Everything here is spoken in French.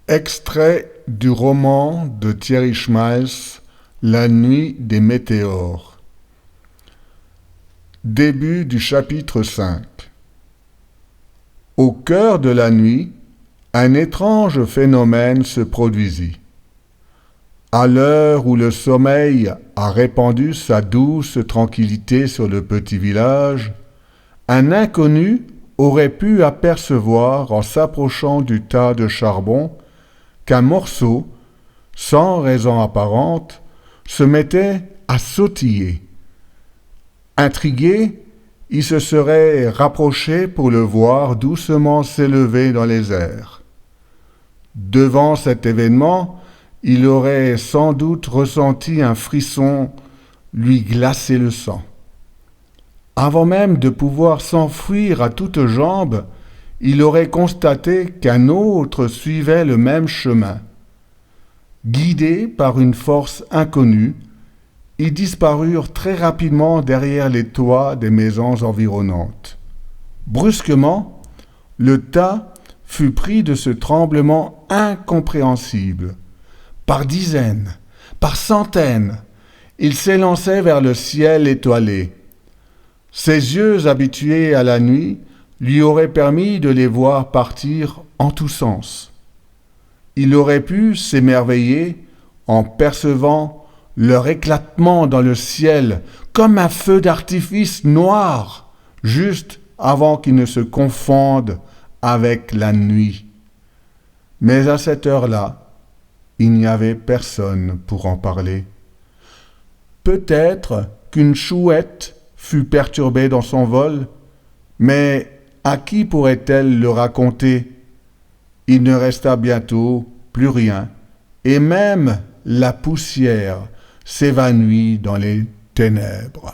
Extrait du roman de Thierry Schmalz, La nuit des météores. Début du chapitre 5. Au cœur de la nuit, un étrange phénomène se produisit. À l'heure où le sommeil a répandu sa douce tranquillité sur le petit village, un inconnu aurait pu apercevoir en s'approchant du tas de charbon qu'un morceau, sans raison apparente, se mettait à sautiller. Intrigué, il se serait rapproché pour le voir doucement s'élever dans les airs. Devant cet événement, il aurait sans doute ressenti un frisson lui glacer le sang. Avant même de pouvoir s'enfuir à toutes jambes, il aurait constaté qu'un autre suivait le même chemin. Guidés par une force inconnue, ils disparurent très rapidement derrière les toits des maisons environnantes. Brusquement, le tas fut pris de ce tremblement incompréhensible. Par dizaines, par centaines, il s'élançait vers le ciel étoilé. Ses yeux habitués à la nuit lui auraient permis de les voir partir en tous sens. Il aurait pu s'émerveiller en percevant leur éclatement dans le ciel comme un feu d'artifice noir, juste avant qu'il ne se confonde avec la nuit. Mais à cette heure-là, il n'y avait personne pour en parler. Peut-être qu'une chouette fut perturbée dans son vol, mais à qui pourrait-elle le raconter? Il ne resta bientôt plus rien, et même la poussière s'évanouit dans les ténèbres.